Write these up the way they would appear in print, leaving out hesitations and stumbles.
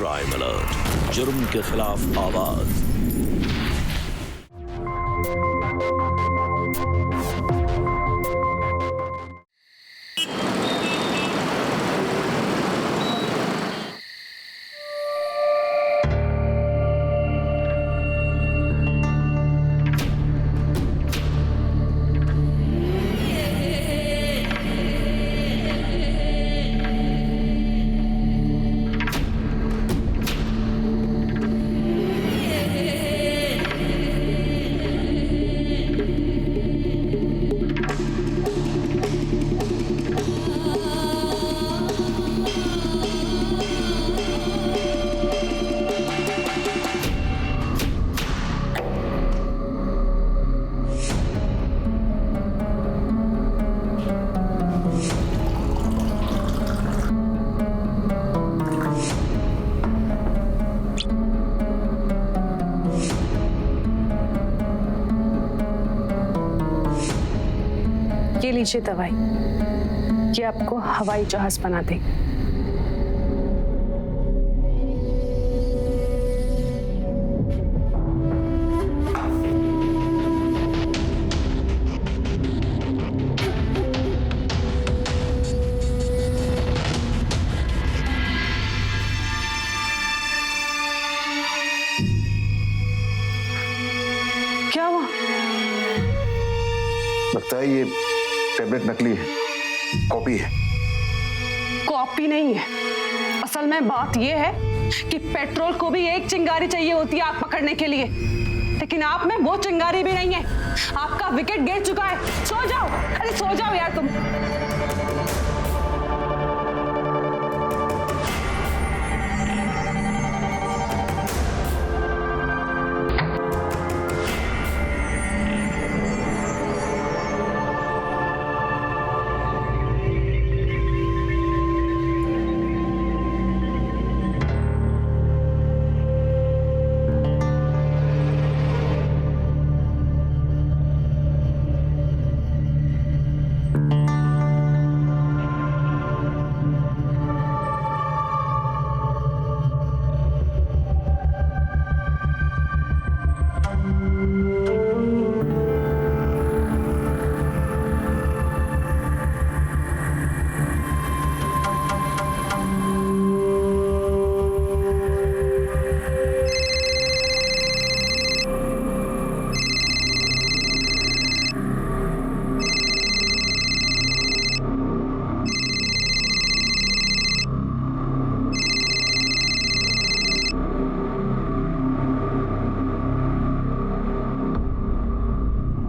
Crime alert, जुर्म के खिलाफ आवाज। ये लीजिए दवाई, ये आपको हवाई जहाज बना देगी। क्या हुआ? लगता है ये टैबलेट नकली है, कॉपी है। कॉपी नहीं है, असल में बात यह है कि पेट्रोल को भी एक चिंगारी चाहिए होती है आग पकड़ने के लिए, लेकिन आप में वो चिंगारी भी नहीं है। आपका विकेट गिर चुका है। सो जाओ, अरे सो जाओ यार तुम।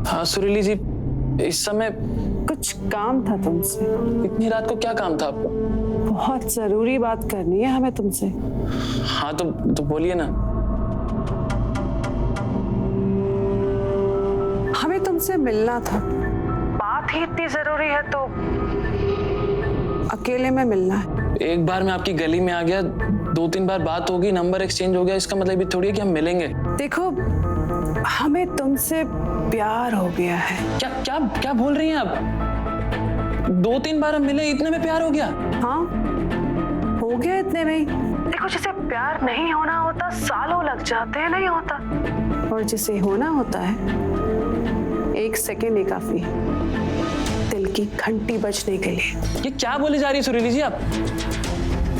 हाँ सुरीली जी, इस समय कुछ काम था तुमसे। इतनी रात को क्या काम था आपको? बहुत जरूरी बात करनी है हमें तुमसे। हाँ तो बोलिए ना। हमें तुमसे मिलना था, बात ही इतनी जरूरी है तो अकेले में मिलना है। एक बार मैं आपकी गली में आ गया, 2-3 बार बात होगी, नंबर एक्सचेंज हो गया, इसका मतलब ये थोड़ी है कि हम मिलेंगे। देखो, हमें तुमसे प्यार हो गया है। क्या क्या क्या बोल रही हैं आप? 2-3 बार हम मिले, इतने में प्यार हो गया? हाँ, हो गया इतने में ही। देखो, जिसे प्यार नहीं होना होता सालों लग जाते हैं, नहीं होता। और जिसे होना होता है 1 सेकेंड ही काफी है दिल की घंटी बजने के लिए। ये क्या बोले जा रही है सुरीली जी आप?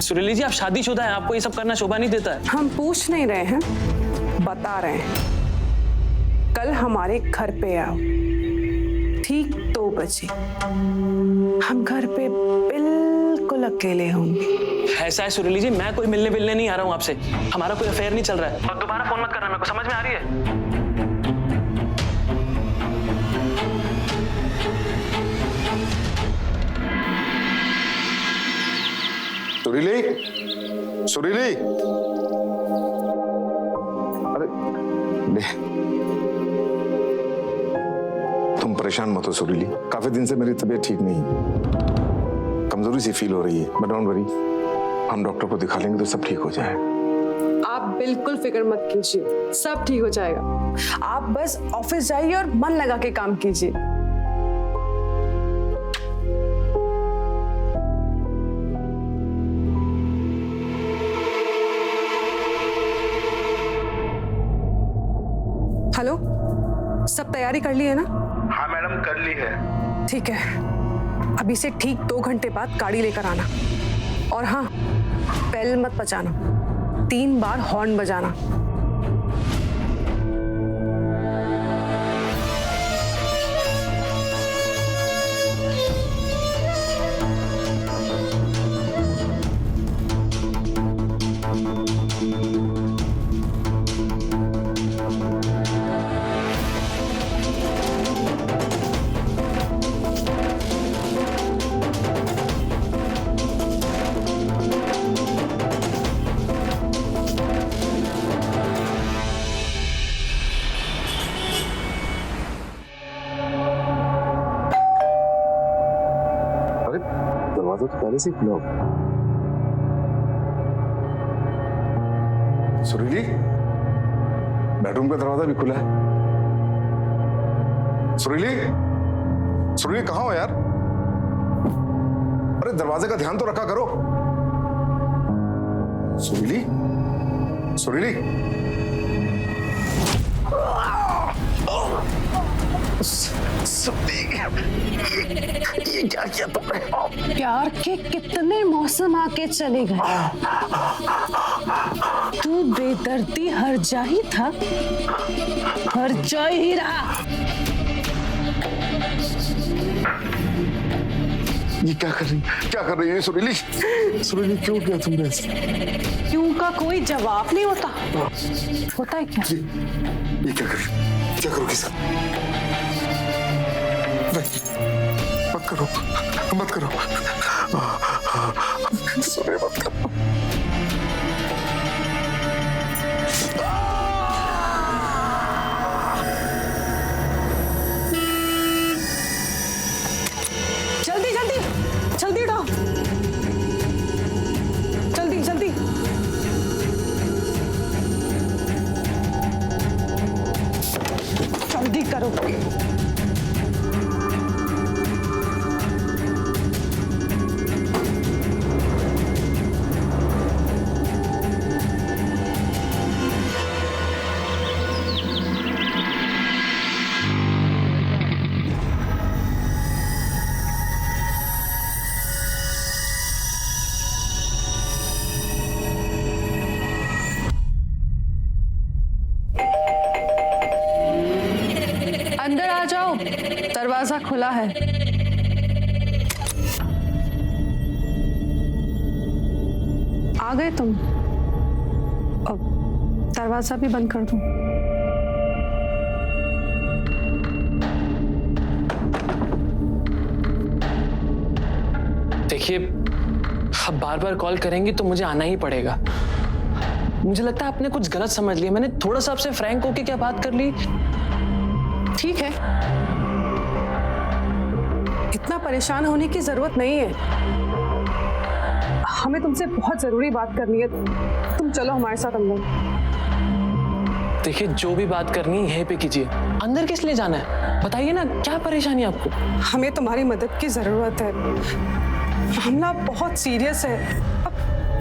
सुरीली जी, आप शादीशुदा हैं, आपको ये सब करना शोभा नहीं देता है। हम पूछ नहीं रहे हैं, बता रहे हैं। कल हमारे घर पे आओ, ठीक 2 बजे। हम घर पे बिल्कुल अकेले होंगे। ऐसा है सुरीली जी, मैं कोई मिलने नहीं आ रहा हूँ आपसे। हमारा कोई अफेयर नहीं चल रहा है। और दोबारा फोन मत करना, मेरे को समझ में आ रही है। सुरीली, सुरीली, अरे तुम परेशान मत हो सुरीली। काफी दिन से मेरी तबीयत ठीक नहीं, कमजोरी सी फील हो रही है। बट डोंट वरी, हम डॉक्टर को दिखा लेंगे तो सब ठीक हो जाएगा। आप बिल्कुल फिक्र मत कीजिए, सब ठीक हो जाएगा। आप बस ऑफिस जाइए और मन लगा के काम कीजिए। हेलो, सब तैयारी कर ली है ना? हाँ मैडम, कर ली है। ठीक है, अभी से ठीक 2 घंटे बाद गाड़ी लेकर आना। और हाँ, बेल मत बजाना, 3 बार हॉर्न बजाना। दरवाजा तो पहले से ही खुला होगा। सुरीली, बेडरूम का दरवाजा भी खुला है। सुरीली, सुरीली कहाँ हो यार? अरे दरवाजे का ध्यान तो रखा करो। सुरीली, सुरीली। ये क्या किया तुमने? प्यार के कितने मौसम आके चले गए। तू बेदर्दी हर जा ही था, हर जा ही रहा। ये क्या कर रही है सुरीली? सुरीली क्यों किया तुमने ऐसे? क्यों का कोई जवाब नहीं होता। होता है क्या? ये क्या करोगे सर? मत करो, मत करो, सुने मत करो। जल्दी जल्दी जल्दी उठाओ, जल्दी जल्दी। जल्दी करो। अंदर आ जाओ, दरवाजा खुला है। आ गए तुम? अब दरवाजा भी बंद कर दूं? देखिए, अब बार बार कॉल करेंगी तो मुझे आना ही पड़ेगा। मुझे लगता है आपने कुछ गलत समझ लिया। मैंने थोड़ा सा आपसे फ्रैंक होके क्या बात कर ली। ठीक है, इतना परेशान होने की जरूरत नहीं है। हमें तुमसे बहुत जरूरी बात करनी है। तुम चलो हमारे साथ अंदर। देखिए, जो भी बात करनी है यहीं पे कीजिए। अंदर किस लिए जाना है? बताइए ना, क्या परेशानी है आपको? हमें तुम्हारी मदद की जरूरत है। मामला बहुत सीरियस है। अब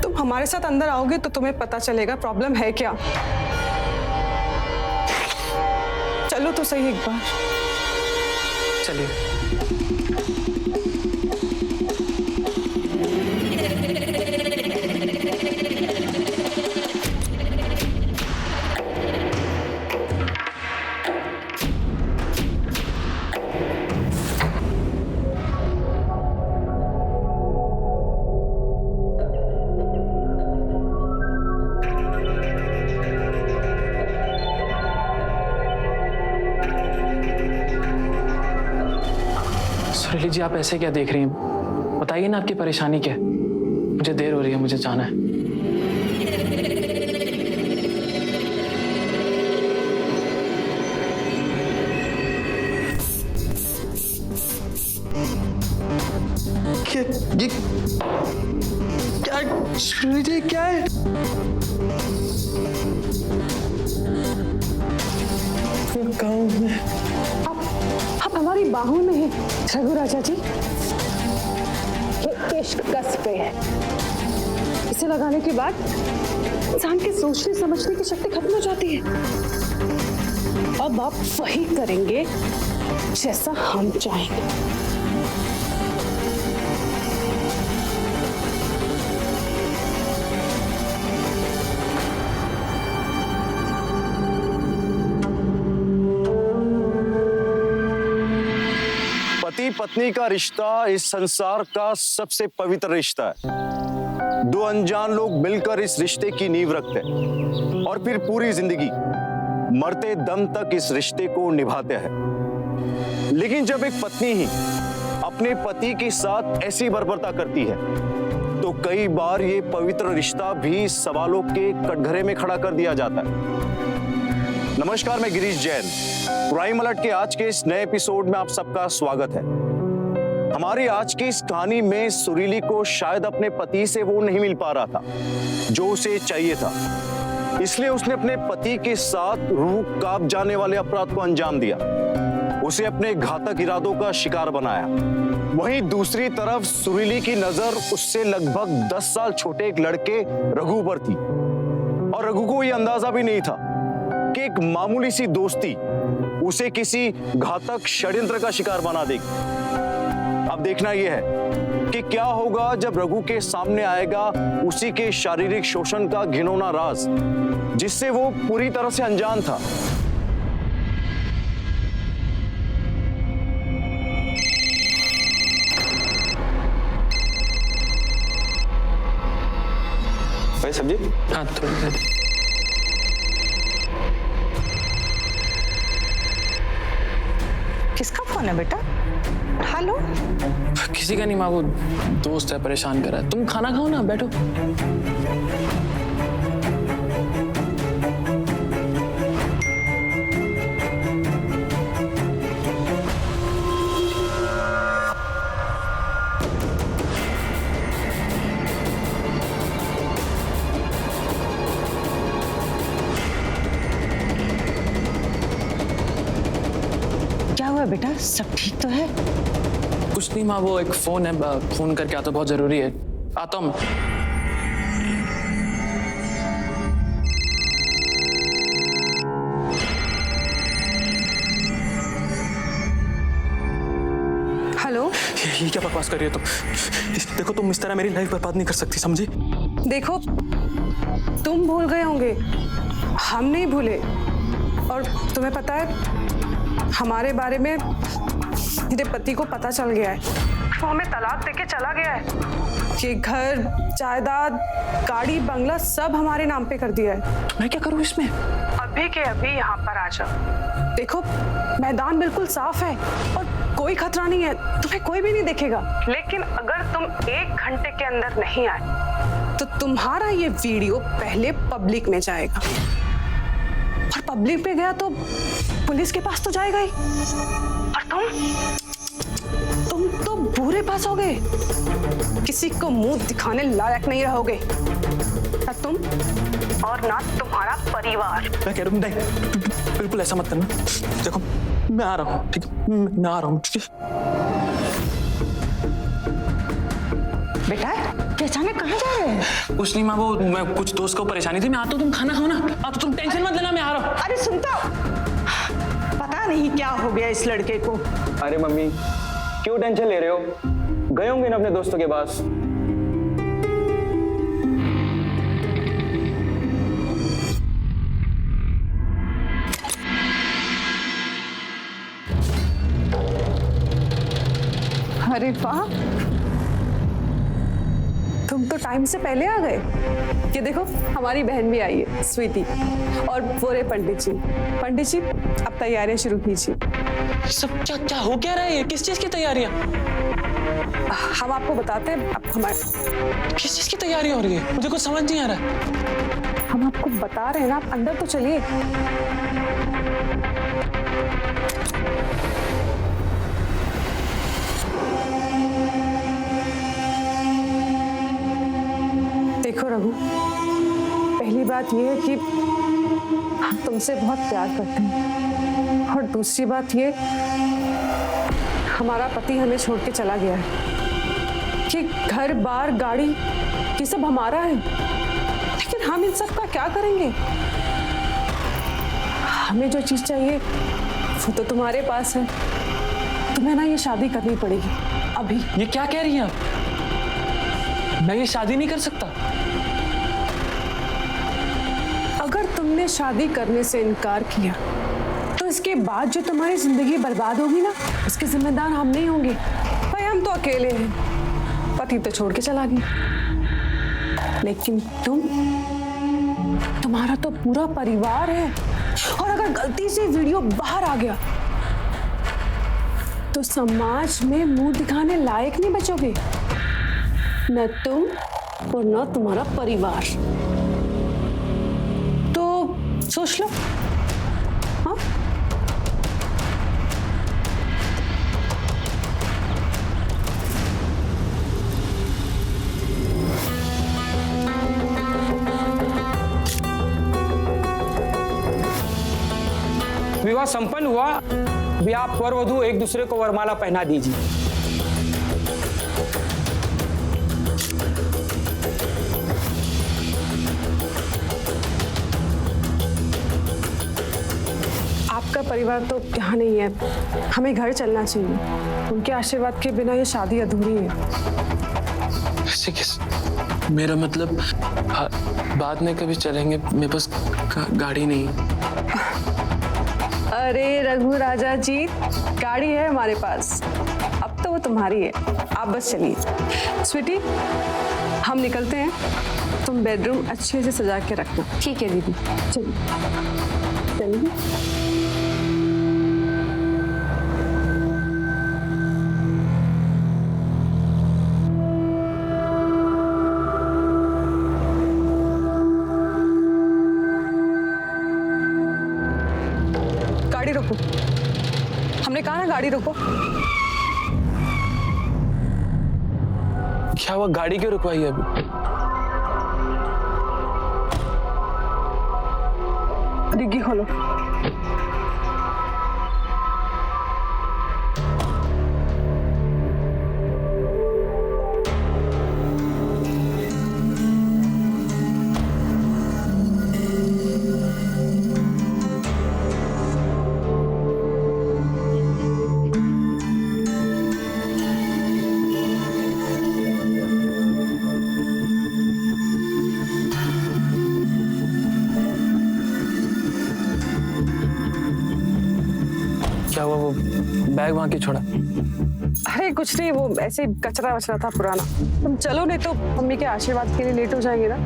तुम हमारे साथ अंदर आओगे तो तुम्हें पता चलेगा प्रॉब्लम है क्या। चलो तो सही एक बार। चलिए। सुरीली जी, आप ऐसे क्या देख रही हैं? बताइए ना, आपकी परेशानी क्या है? मुझे देर हो रही है, मुझे जाना है। ये क्या सुरीली जी, क्या है? आप हमारी बाहों में हैं रघु राजा जी। ये इश्क कस पे है। इसे लगाने के बाद इंसान के सोचने समझने की शक्ति खत्म हो जाती है। अब आप वही करेंगे जैसा हम चाहेंगे। पति पत्नी का रिश्ता इस संसार का सबसे पवित्र रिश्ता है। दो अनजान लोग मिलकर इस रिश्ते की नींव रखते हैं और फिर पूरी जिंदगी मरते दम तक इस रिश्ते को निभाते हैं। लेकिन जब एक पत्नी ही अपने पति के साथ ऐसी बर्बरता करती है तो कई बार ये पवित्र रिश्ता भी सवालों के कटघरे में खड़ा कर दिया जाता है। नमस्कार, मैं गिरीश जैन। क्राइम अलर्ट के आज के इस नए एपिसोड में आप सबका स्वागत है। हमारी आज की इस कहानी में सुरीली को शायद अपने पति से वो नहीं मिल पा रहा था जो उसे चाहिए था, इसलिए उसने अपने पति के साथ रूह कांप जाने वाले अपराध को अंजाम दिया, उसे अपने घातक इरादों का शिकार बनाया। वहीं दूसरी तरफ सुरीली की नजर उससे लगभग 10 साल छोटे एक लड़के रघु पर थी और रघु को यह अंदाजा भी नहीं था कि एक मामूली सी दोस्ती उसे किसी घातक षड्यंत्र का शिकार बना देगी। अब देखना यह है कि क्या होगा जब रघु के सामने आएगा उसी के शारीरिक शोषण का घिनौना राज, जिससे वो पूरी तरह से अनजान था। भाई सब्जी? हाँ थोड़ी देर। किसका फोन है बेटा? हेलो? किसी का नहीं माँ, वो दोस्त है, परेशान कर रहा है। तुम खाना खाओ ना, बैठो। क्या हुआ बेटा? सब ठीक तो है? कुछ नहीं माँ, वो एक फोन है, फोन करके आता, बहुत जरूरी है। आता हूँ। हेलो, ये क्या बकवास कर रही हो तुम? देखो, तुम इस तरह मेरी लाइफ बर्बाद नहीं कर सकती, समझी? देखो तुम भूल गए होंगे, हम नहीं भूले। और तुम्हें पता है हमारे बारे में मेरे पति को पता चल गया है। वो हमें तलाक देके चला गया है कि घर जायदाद गाड़ी बंगला सब हमारे नाम पे कर दिया है। मैं क्या करूँ इसमें? अभी के अभी यहाँ पर आ जाओ। देखो मैदान बिल्कुल साफ है और कोई खतरा नहीं है, तुम्हें कोई भी नहीं देखेगा। लेकिन अगर तुम 1 घंटे के अंदर नहीं आए तो तुम्हारा ये वीडियो पहले पब्लिक में जाएगा, और पब्लिक पे गया तो पुलिस के पास तो जाएगा ही, और तुम तो बुरे पास होगे, किसी को मुंह दिखाने लायक नहीं रहोगे, ना तुम और ना तुम्हारा परिवार। मैं कह रहा हूँ नहीं, बिल्कुल ऐसा मत करना। देखो मैं आ रहा हूँ, ठीक है? मैं आ रहा हूँ, ठीक है? बेटा अचानक कहाँ जा रहे हैं? कुछ नहीं माँ, वो मैं कुछ दोस्त को परेशानी थी, मैं आता हूँ, तुम खाना खाओ ना। तो तुम टेंशन मत लेना, मैं आ रहा हूँ। अरे सुनता, पता नहीं क्या हो गया इस लड़के को। अरे मम्मी, क्यों टेंशन ले रहे हो? गए होंगे ना अपने दोस्तों के पास। अरे वाह, तुम तो टाइम से पहले आ गए। ये देखो हमारी बहन भी आई है, स्वीटी, और वो रे पंडित जी। पंडित जी अब तैयारियां शुरू कीजिए। सब क्या हो क्या रहा है? ये किस चीज की तैयारियां? हम आपको बताते हैं। अब हमारे किस चीज की तैयारी हो रही है? मुझे कुछ समझ नहीं आ रहा। हम आपको बता रहे हैं ना, आप अंदर तो चलिए। देखो रघु, पहली बात यह है कि हम तुमसे बहुत प्यार करते हैं, और दूसरी बात ये, हमारा पति हमें छोड़ के चला गया है कि घर बार गाड़ी ये सब हमारा है, लेकिन हम इन सब का क्या करेंगे? हमें जो चीज चाहिए वो तो तुम्हारे पास है। तुम्हें ना ये शादी करनी पड़ेगी अभी। ये क्या कह रही हैं आप? मैं ये शादी नहीं कर सकता। अगर तुमने शादी करने से इनकार किया तो इसके बाद जो तुम्हारी जिंदगी बर्बाद होगी ना, उसके जिम्मेदार हम नहीं होंगे। भाई हम तो अकेले हैं, पति तो छोड़ के चला गया, लेकिन तुम्हारा तो पूरा परिवार है। और अगर गलती से वीडियो बाहर आ गया तो समाज में मुंह दिखाने लायक नहीं बचोगे, न तुम और न तुम्हारा परिवार। तो सोच लो। हाँ, विवाह संपन्न हुआ। भी आप वर वधू एक दूसरे को वरमाला पहना दीजिए। आपका परिवार तो यहाँ नहीं है, हमें घर चलना चाहिए। उनके आशीर्वाद के बिना ये शादी अधूरी है। ऐसे किस? मेरा मतलब बाद में कभी चलेंगे, मेरे पास गाड़ी नहीं। अरे रघु राजा जी, गाड़ी है हमारे पास, अब तो वो तुम्हारी है। आप बस चलिए। स्वीटी, हम निकलते हैं, तुम बेडरूम अच्छे से सजा के रखना। ठीक है दीदी। चलिए चलिए। गाड़ी रोको, हमने कहा ना गाड़ी रोको। क्या हुआ, गाड़ी क्यों रुकवाई अभी? डिग्गी खोलो। क्या हुआ, वो बैग वहां क्यों छोड़ा? अरे कुछ नहीं, वो ऐसे कचरा वचरा था पुराना। तुम चलो, नहीं तो मम्मी के आशीर्वाद के लिए लेट हो जाएंगे ना।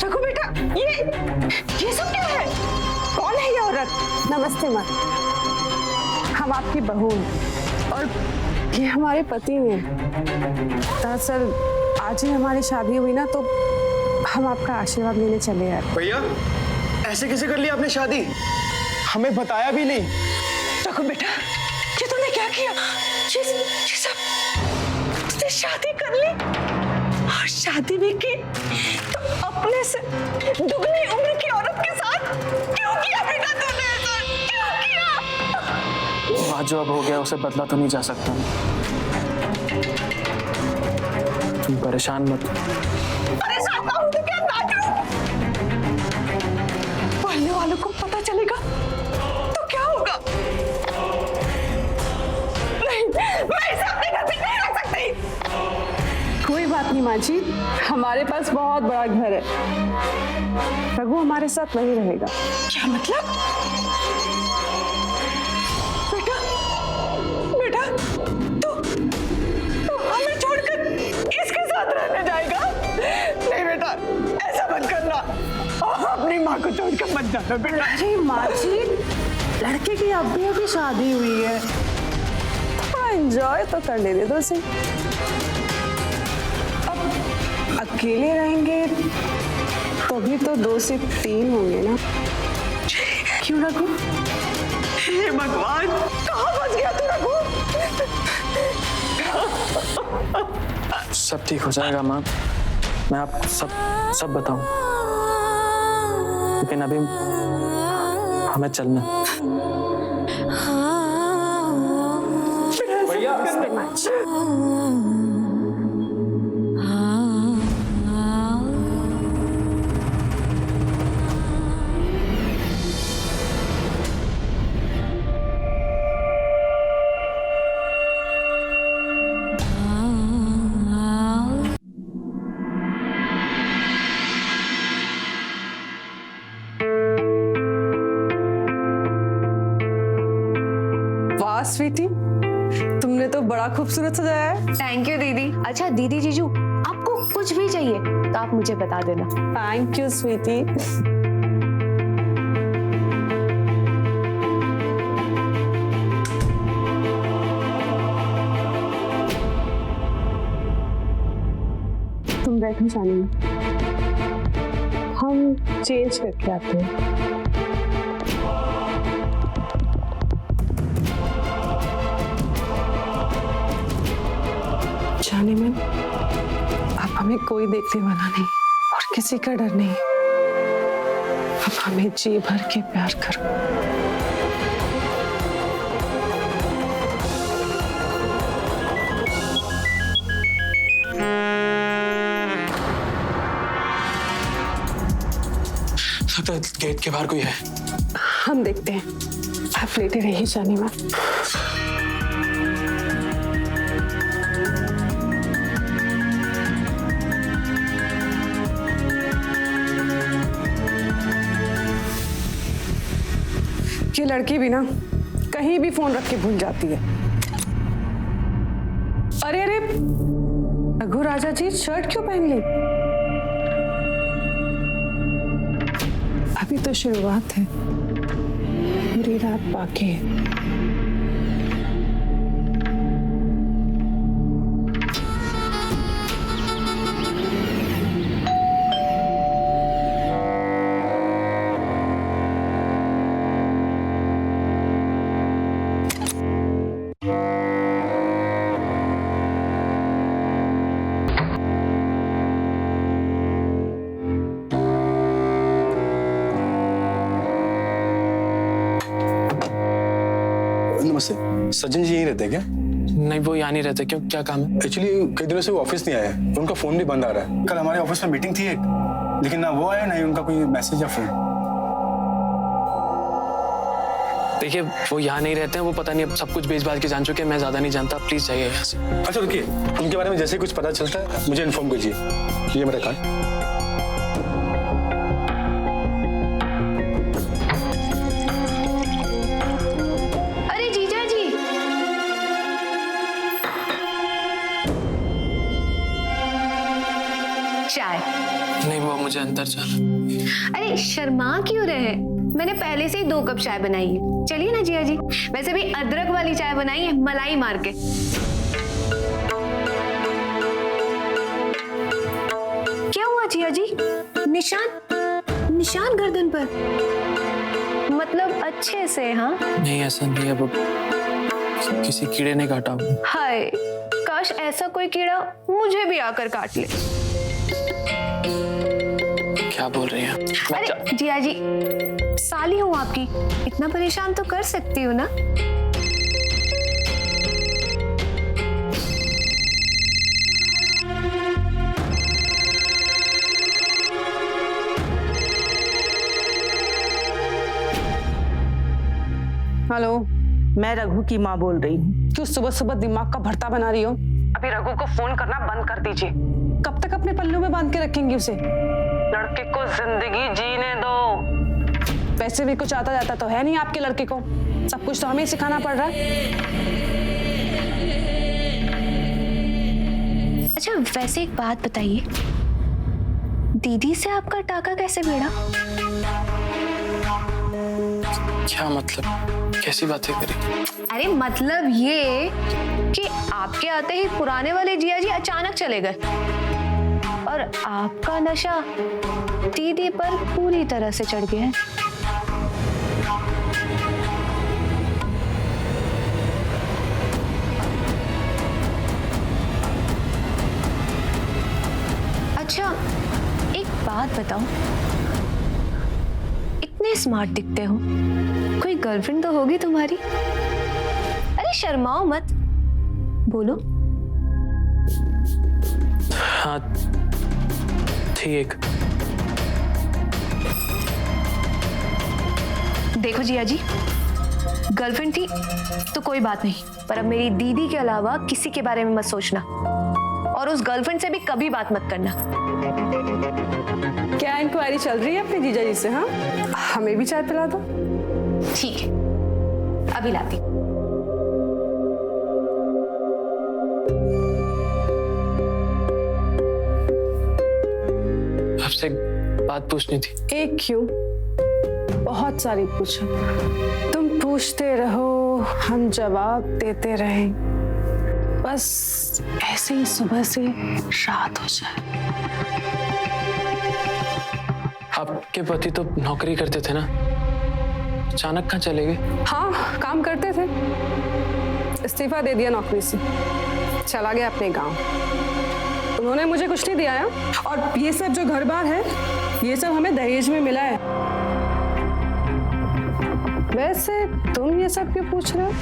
रघु बेटा, ये सब क्या है? कौन है ये औरत? नमस्ते माँ, हम आपकी बहू हैं और ये हमारे पति हैं। दरअसल आज ही हमारी शादी हुई ना, तो हम आपका आशीर्वाद लेने चले आए। भैया, ऐसे कैसे कर लिया आपने शादी? हमें बताया भी नहीं। रघु बेटा, ये तूने क्या किया? ये सब उसने शादी कर ली, और शादी भी की तो अपने से दुगनी उम्र की औरत के साथ। क्यों किया बेटा तूने ऐसा? क्यों किया? आज जो अब हो गया उसे बदला तो नहीं जा सकता। तुम परेशान मत। परेशान ना हो तो क्या काटूं? पढ़ने वालों को पता चलेगा तो क्या होगा? नहीं, मैं इसे अपने घर पे नहीं रख सकती। कोई बात नहीं माँ जी, हमारे पास बहुत बड़ा घर है। रघु हमारे साथ वहीं रहेगा। क्या मतलब? बेटा, बेटा, तू हमें छोड़कर इसके साथ रहने जाएगा? नहीं बेटा, ऐसा मत करना। अपनी माँ को छोड़कर मत जाना बेटा। अरे माँ जी, लड़के की अभी शादी हुई है, थोड़ा एंजॉय तो कर लेने दो उसे। अकेले रहेंगे तो भी तो 2 से 3 होंगे ना? क्यों रघु? हे भगवान, कहाँ फंस गया तू रघु? सब ठीक हो जाएगा माँ, मैं आपको सब बताऊं, लेकिन अभी हमें चलना। वाह स्वीटी, तुमने तो बड़ा खूबसूरत सजाया है। थैंक यू दीदी। अच्छा दीदी जीजू, आपको कुछ भी चाहिए तो आप मुझे बता देना। Thank you sweetie. तुम बैठो जाने, हम चेंज करके आते हैं। जाने में अब हमें कोई देखने वाला नहीं और किसी का डर नहीं। अब हमें जी भर के प्यार करो। लगता है गेट के बाहर कोई है। हम देखते हैं, आप लेटे रहिए जाने में। ये लड़की भी ना कहीं भी फोन रख के भूल जाती है। अरे अरे रघु राजा जी, शर्ट क्यों पहन ली? अभी तो शुरुआत है, पूरी रात बाकी है। नमस्ते, सचिन जी यहीं रहते हैं क्या? नहीं, वो यहाँ नहीं रहते। क्यों, क्या काम है? एक्चुअली कई दिनों से वो ऑफिस नहीं आया है, उनका फोन भी बंद आ रहा है। कल हमारे ऑफिस में मीटिंग थी एक, लेकिन ना वो आया ना ही उनका कोई मैसेज या फोन। देखिए, वो यहाँ नहीं रहते हैं, वो पता नहीं अब सब कुछ बेच बाज के जान चुके हैं। मैं ज्यादा नहीं जानता, प्लीज जाइए यहाँ से। अच्छा रुकिए, उनके बारे में जैसे कुछ पता चलता है मुझे इन्फॉर्म कीजिए। ये मेरा कार्ड। चाय। नहीं, वो मुझे अंदर जाना। अरे शर्मा क्यों रहे, मैंने पहले से ही 2 कप चाय बनाई है। चलिए ना जिया जी, वैसे भी अदरक वाली चाय बनाई है, मलाई मार के। क्या हुआ जिया जी? निशान गर्दन पर, मतलब अच्छे से? हाँ नहीं, ऐसा नहीं है, वो किसी कीड़े ने काटा। हाय, काश ऐसा कोई कीड़ा मुझे भी आकर काट ले। क्या बोल रही हैं? अरे जिया जी, साली हूँ आपकी, इतना परेशान तो कर सकती हूँ ना। हेलो, मैं रघु की माँ बोल रही हूँ। क्यों सुबह सुबह दिमाग का भरता बना रही हो? अभी रघु को फोन करना बंद कर दीजिए। कब तक अपने पल्लू में बांध के रखेंगी उसे? लड़के को जिंदगी जीने दो। वैसे भी कुछ आता जाता तो है नहीं आपके लड़के को, सब कुछ तो हमें सिखाना पड़ रहा है। अच्छा वैसे एक बात बताइए, दीदी से आपका टाका कैसे भिड़ा? क्या मतलब, कैसी बातें करी? अरे मतलब ये कि आपके आते ही पुराने वाले जिया जी अचानक चले गए और आपका नशा दीदी पर पूरी तरह से चढ़ गया है। अच्छा, एक बात बताओ, इतने स्मार्ट दिखते हो, कोई गर्लफ्रेंड तो होगी तुम्हारी? अरे शर्माओ मत, बोलो। हाँ थी एक। देखो जिया जी, गर्लफ्रेंड थी तो कोई बात नहीं, पर अब मेरी दीदी के अलावा किसी के बारे में मत सोचना, और उस गर्लफ्रेंड से भी कभी बात मत करना। क्या इंक्वायरी चल रही है अपने जीजा जी से? हाँ, हमें भी चाय पिला दो। ठीक है, अभी लाती। आपसे एक बात पूछनी थी। एक क्यों, बहुत सारी पूछो। तुम पूछते रहो, हम जवाब देते रहें, बस ऐसे ही सुबह से रात हो जाए। आपके पति तो नौकरी करते थे ना, अचानक कहाँ चले गए? हाँ, काम करते थे, इस्तीफा दे दिया नौकरी से, चला गया अपने गांव। उन्होंने मुझे कुछ नहीं दिया है, और ये सब जो घर बार है, ये सब हमें दहेज में मिला है। वैसे तुम ये सब क्यों पूछ रहे हो?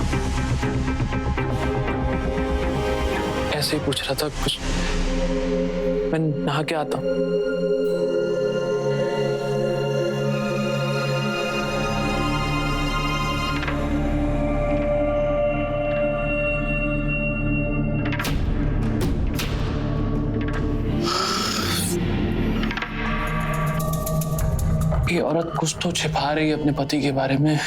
ऐसे ही पूछ रहा था कुछ। मैं नहा के आता हूँ। ये औरत कुछ तो छिपा रही है अपने पति के बारे में।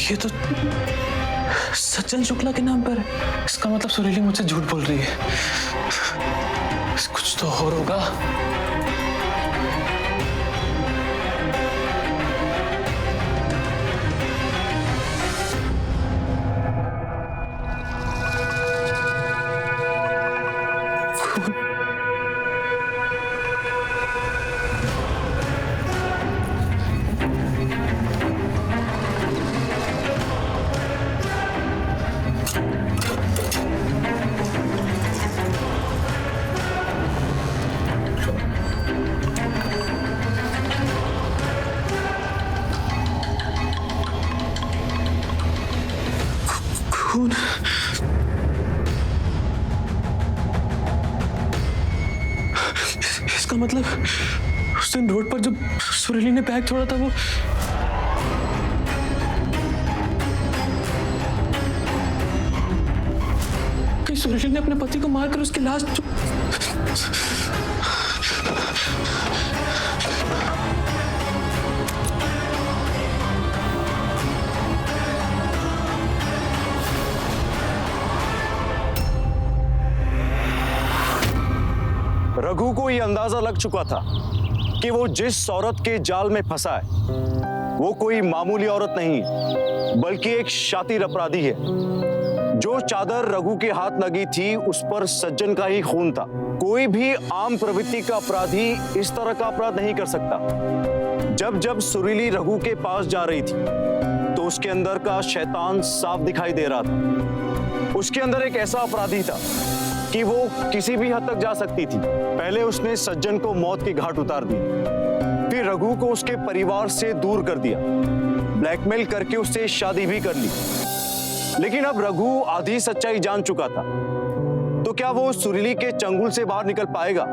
ये तो सज्जन शुक्ला के नाम पर है। इसका मतलब सुरीली मुझसे झूठ बोल रही है। कुछ तो और होगा। खून। इसका मतलब उस दिन रोड पर जब सुरीली ने बैग छोड़ा था, वो कहीं सुरीली ने अपने पति को मारकर उसकी लाश रघु को ये अंदाजा लग चुका था कि वो जिस औरत के जाल में फंसा है वो कोई मामूली औरत नहीं, बल्कि एक शातिर अपराधी है। जो चादर रघु के हाथ लगी थी उस पर सज्जन का ही खून था। कोई भी आम प्रवृत्ति का अपराधी इस तरह का अपराध नहीं कर सकता। जब जब सुरीली रघु के पास जा रही थी तो उसके अंदर का शैतान साफ दिखाई दे रहा था। उसके अंदर एक ऐसा अपराधी था कि वो किसी भी हद तक जा सकती थी। पहले उसने सज्जन को मौत के घाट उतार दी, फिर रघु को उसके परिवार से दूर कर दिया, ब्लैकमेल करके उससे शादी भी कर ली। लेकिन अब रघु आधी सच्चाई जान चुका था, तो क्या वो सुरीली के चंगुल से बाहर निकल पाएगा,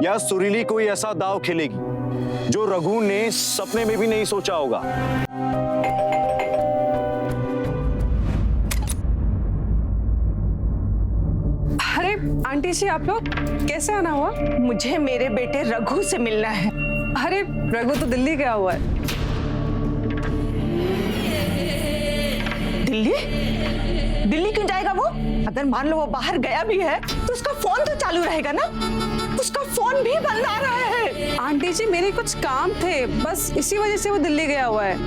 या सुरीली कोई ऐसा दाव खेलेगी जो रघु ने सपने में भी नहीं सोचा होगा। आंटी जी आप लोग कैसे आना हुआ? मुझे मेरे बेटे रघु से मिलना है। अरे रघु तो दिल्ली गया हुआ है। दिल्ली? दिल्ली क्यों जाएगा वो? अगर मान लो वो बाहर गया भी है तो उसका फोन तो चालू रहेगा ना। उसका फोन भी बंद आ रहा है। आंटी जी मेरे कुछ काम थे, बस इसी वजह से वो दिल्ली गया हुआ है।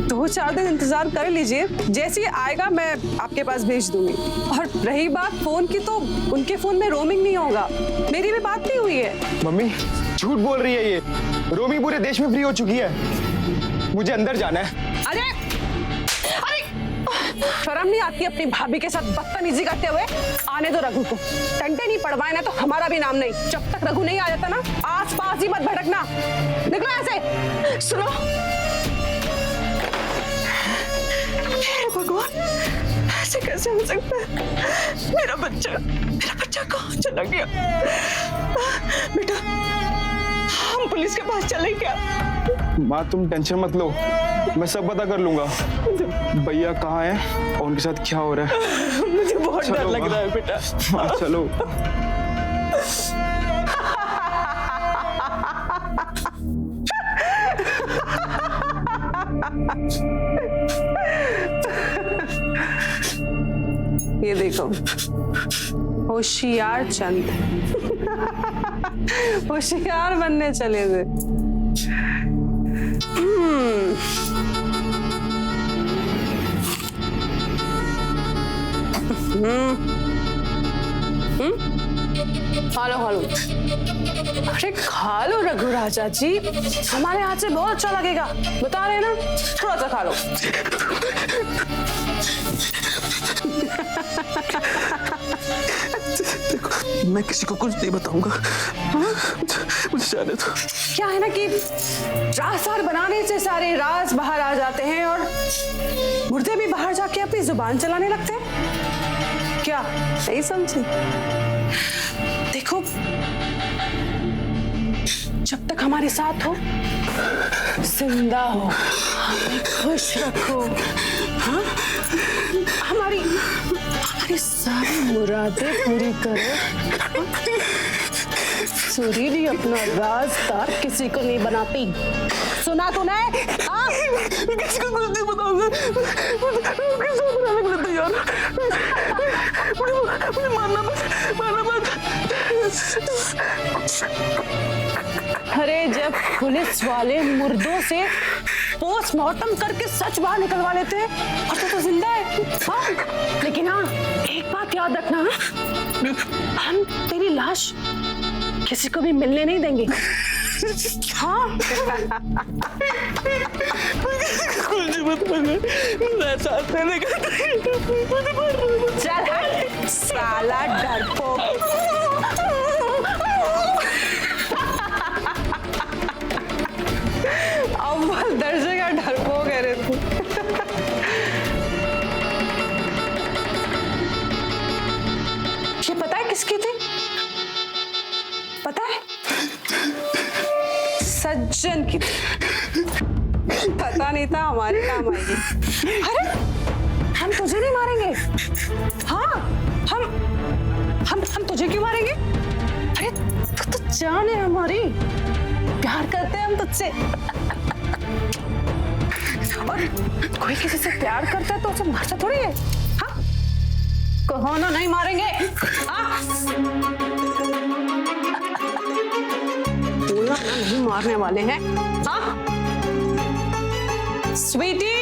2-4 दिन इंतजार कर लीजिए, जैसे ही आएगा मैं आपके पास भेज दूंगी। और रही बात फोन की, तो उनके फोन में रोमिंग नहीं होगा। मेरी भी बात नहीं हुई है। मम्मी झूठ बोल रही है ये। रोमिंग पूरे देश में फ्री हो चुकी है। मुझे अंदर जाना है। अरे शर्म नहीं आती अपनी भाभी के साथ बदतमीजी करते हुए? आने दो रघु को, टंटे नहीं पड़वाए ना तो हमारा भी नाम नहीं। जब तक रघु नहीं आ जाता ना, आस पास ही मत भटकना। निकलो ऐसे। सुनो, हे भगवान, ऐसे कैसे हो सकता है? मेरा बच्चा कहाँ चला गया? बेटा, हम पुलिस के पास चले क्या? माँ तुम टेंशन मत लो, मैं सब पता कर लूंगा भैया कहाँ है और उनके साथ क्या हो रहा है। मुझे बहुत डर लग रहा है बेटा। हाँ चलो। ये देखो, होशियार चंद होशियार बनने चले थे। खालो खालो। अरे खा लो रघु राजा जी, हमारे हाथ से बहुत अच्छा लगेगा, बता रहे ना। थोड़ा सा खा लो। देखो मैं किसी को कुछ नहीं बताऊंगा। मुझे जाने दो। क्या है ना कि राज़दार बनाने से सारे राज बाहर आ जाते हैं और मुर्दे भी बाहर जाके अपनी जुबान चलाने लगते हैं। क्या सही समझी? देखो, जब तक हमारे साथ हो, जिंदा हो, हमें खुश रखो, हाँ? हमारी सारी मुरादें पूरी करो। सुरीली अपना राज़दार किसी को नहीं बनाती, सुना तूने? हाँ? किसी को कुछ नहीं बताऊंगा। मुझे मारना मत। अरे जब पुलिस वाले मुर्दों से पोस्टमार्टम करके सच बाहर निकलवा लेते हैं और तो जिंदा है। हाँ? लेकिन हाँ, एक बात याद रखना, हम तेरी लाश किसी को भी मिलने नहीं देंगे। हाँ? चल हट साला डरपोक। अव्वल दर्जे का डरपोक है रे तू। ये पता है किसकी थी? पता है? सज्जन की थी। पता नहीं था हमारे काम आएगी। अरे हम तुझे नहीं मारेंगे। हाँ, हम तुझे क्यों मारेंगे? अरे तू तो जान है हमारी, प्यार करते हैं हम तुझसे। और कोई किसी से प्यार करता है तो उसे मारता थोड़ी है। हाँ? कहो ना नहीं मारेंगे। हाँ? बोला ना नहीं मारने वाले हैं। हाँ? स्वीटी,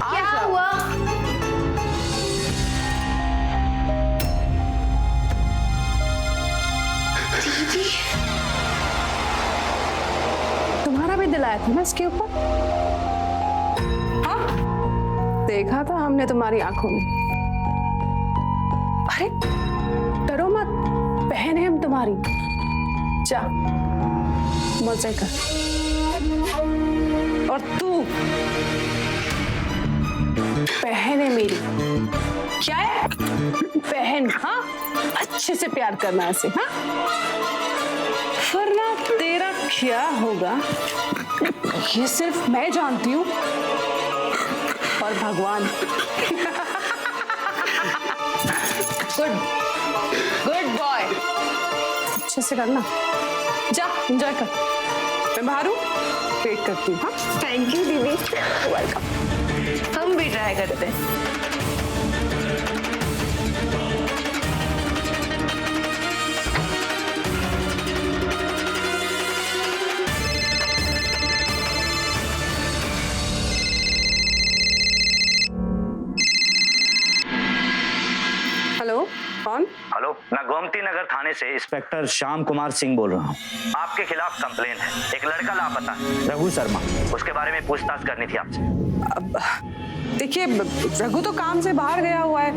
क्या हुआ? दीदी, तुम्हारा भी दिल आया था ना इसके ऊपर? हाँ? देखा था हमने तुम्हारी आंखों में। अरे डरो मत, बहन है हम तुम्हारी। जा मजे कर। और तू बहन है मेरी। क्या है? बहन। हाँ, अच्छे से प्यार करना ऐसे। हाँ, वरना तेरा क्या होगा ये सिर्फ मैं जानती हूँ और भगवान। Good boy. अच्छे से करना, जा एंजॉय कर। मैं बाहर हूँ, वेट करती हूँ। हाँ, थैंक यू दीदी। वेलकम। हम भी ट्राई करते हैं। हेलो, कौन? हेलो, मैं गोमती नगर थाने से इंस्पेक्टर श्याम कुमार सिंह बोल रहा हूँ। आपके खिलाफ कंप्लेन है। एक लड़का लापता है, रघु शर्मा। उसके बारे में पूछताछ करनी थी आपसे। अब देखिए, रघु तो काम से बाहर गया हुआ है,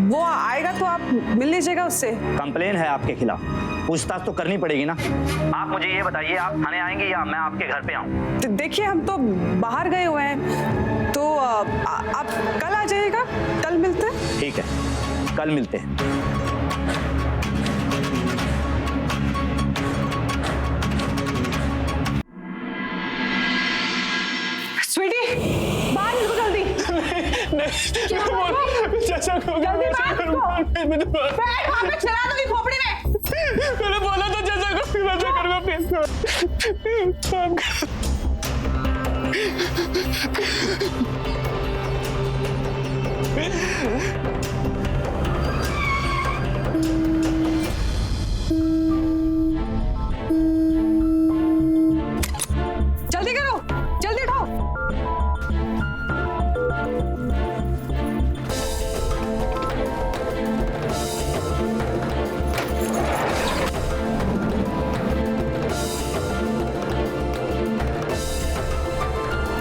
वो आएगा तो आप मिल लीजिएगा उससे। कंप्लेन है आपके खिलाफ, पूछताछ तो करनी पड़ेगी ना। आप मुझे ये बताइए, आप थाने आएंगे या मैं आपके घर पे आऊँ? देखिए, हम तो बाहर गए हुए हैं, तो आप कल आ जाइएगा, कल मिलते हैं। ठीक है, कल मिलते हैं। स्वीटी, बाहर निकलो जल्दी। चाचा को जल्दी बाहर निकलो। मैंने बैठ वहाँ पे, चला दो ये खोपड़ी में। बोला था चाचा को मैं करूँगा जल्दी करो, जल्दी उठाओ।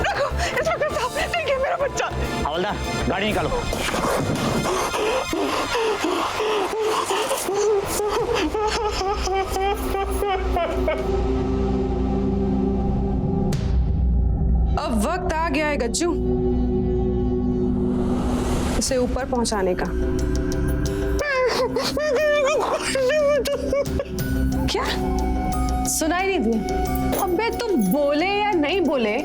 रखो, इंस्पेक्टर साहब, देखिए मेरा बच्चा। हवलदार, गाड़ी निकालो। अब वक्त आ गया है गज्जू, उसे ऊपर पहुंचाने का। क्या सुनाई नहीं दिया? अबे तुम बोले या नहीं बोले,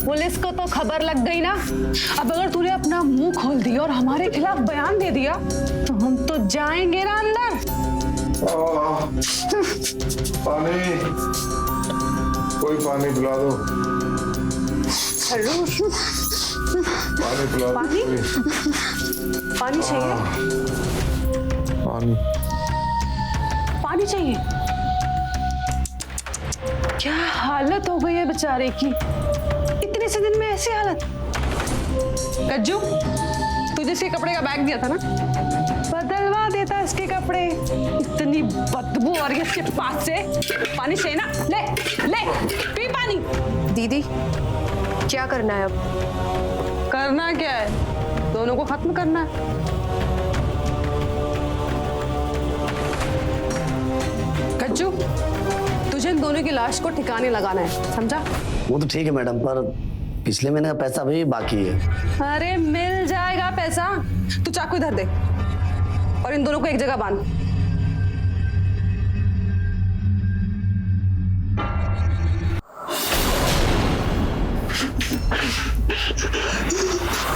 पुलिस को तो खबर लग गई ना। अब अगर तूने अपना मुंह खोल दिया और हमारे खिलाफ बयान दे दिया तो हम तो जाएंगे ना अंदर। पानी, कोई पानी पिला दो। पानी पिला दो। पानी? पानी चाहिए? पानी, पानी चाहिए? क्या हालत हो गई है बेचारे की, इतने से दिन में ऐसी हालत। गज्जू, तुझे इसके कपड़े का बैग दिया था ना, बदलवा देता इसके कपड़े। इतनी बदबू आ रही है इसके पास से। पानी चाहिए ना, ले ले पी पानी। दीदी, क्या करना है अब? करना क्या है, दोनों को खत्म करना है। गज्जू, तुझे इन दोनों की लाश को ठिकाने लगाना है, समझा? वो तो ठीक है मैडम, पर पिछले महीने का पैसा भी बाकी है। अरे मिल जाएगा पैसा। तू चाकू इधर दे और इन दोनों को एक जगह बांध।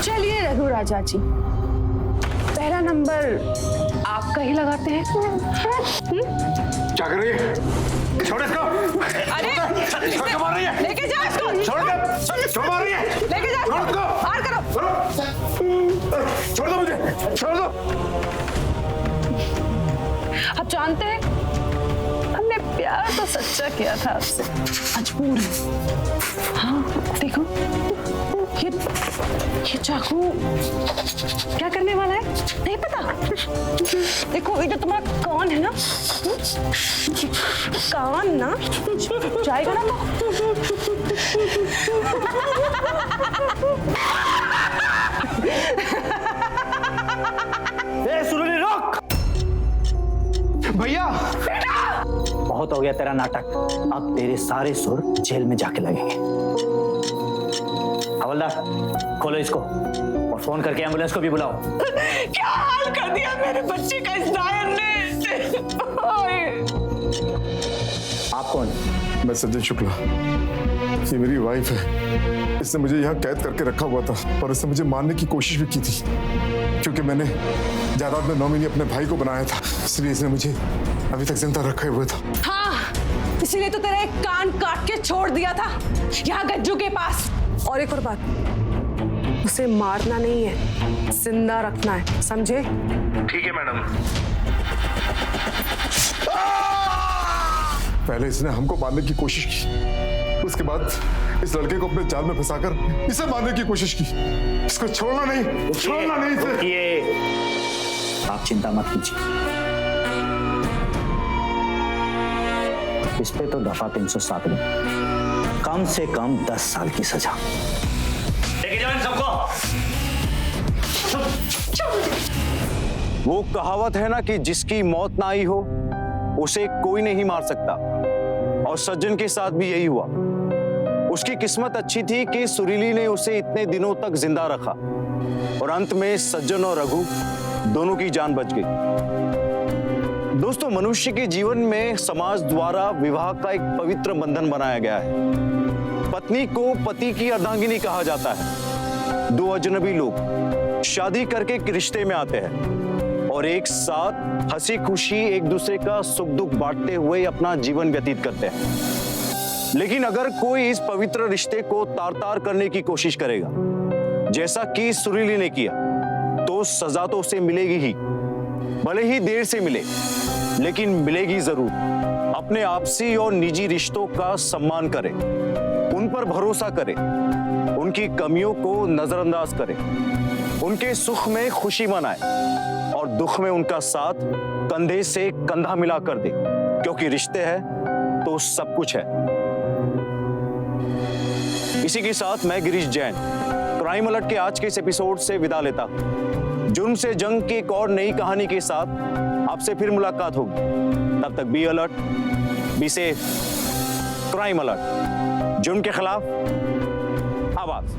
चलिए रघु राजा जी, पहला नंबर आपका ही लगाते हैं। क्या कर रही है? छोड़ इसको। अरे छोड़ मार रही है। लेके जा इसको। छोड़ मार रही है। लेके जा छोड़ इसको। पार करो। छोड़ दो मुझे, छोड़ दो। आप जानते हैं, हमने प्यार तो सच्चा किया था आपसे, मजबूर है। हाँ देखो, ये चाकू क्या करने वाला है नहीं पता। देखो, ये जो तुम्हारा कान है ना, कान ना जाएगा ना ए सुरली, रोक। भैया, बहुत हो गया तेरा नाटक, अब तेरे सारे सुर जेल में जाके लगेंगे। हवलदार, खोलो इसको और फोन करके एम्बुलेंस को भी बुलाओ। क्या हाल कर दिया मेरे बच्चे का इस डायन ने। आप कौन? मैं सज्जन शुक्ला, ये मेरी वाइफ है। इसने मुझे यहाँ कैद करके रखा हुआ था और इसने मुझे मारने की कोशिश भी की थी, क्योंकि मैंने जायदाद में नॉमिनी अपने भाई को बनाया था, इसलिए इसने मुझे अभी तक जिंदा रखा हुआ था। हाँ, इसीलिए तो तेरा एक कान काट के छोड़ दिया था यहाँ गज्जू के पास। और एक और बात, उसे मारना नहीं है, जिंदा रखना है, समझे? ठीक है मैडम। पहले इसने हमको मारने की कोशिश की, उसके बाद इस लड़के को अपने जाल में फंसाकर इसे मारने की कोशिश की। इसको छोड़ना नहीं, छोड़ना नहीं इसे। ये आप चिंता मत कीजिए, इस पे तो दफा 307 में कम से कम 10 साल की सजा। लेके जाओ इन सबको। वो कहावत है ना कि जिसकी मौत ना आई हो उसे कोई नहीं मार सकता, और सज्जन के साथ भी यही हुआ। उसकी किस्मत अच्छी थी कि सुरीली ने उसे इतने दिनों तक जिंदा रखा और अंत में सज्जन और रघु दोनों की जान बच गई। दोस्तों, मनुष्य के जीवन में समाज द्वारा विवाह का एक पवित्र बंधन बनाया गया है। पत्नी को पति की अर्धांगिनी कहा जाता है। दो अजनबी लोग शादी करके एक रिश्ते में आते हैं और एक साथ हंसी खुशी एक दूसरे का सुख दुख बांटते हुए अपना जीवन व्यतीत करते हैं। लेकिन अगर कोई इस पवित्र रिश्ते को तार-तार करने की कोशिश करेगा, जैसा कि सुरीली ने किया, तो सजा तो उसे मिलेगी ही। भले ही देर से मिले, लेकिन मिलेगी जरूर। अपने आपसी और निजी रिश्तों का सम्मान करें, उन पर भरोसा करें, उनकी कमियों को नजरअंदाज करें, उनके सुख में खुशी मनाएं और दुख में उनका साथ कंधे से कंधा मिला कर दे, क्योंकि रिश्ते हैं तो सब कुछ है। इसी के साथ मैं गिरीश जैन क्राइम अलर्ट के आज के इस एपिसोड से विदा लेता हूं। जुर्म से जंग की एक और नई कहानी के साथ आपसे फिर मुलाकात होगी। तब तक be alert, be safe. Crime alert, जुर्म के खिलाफ आवाज।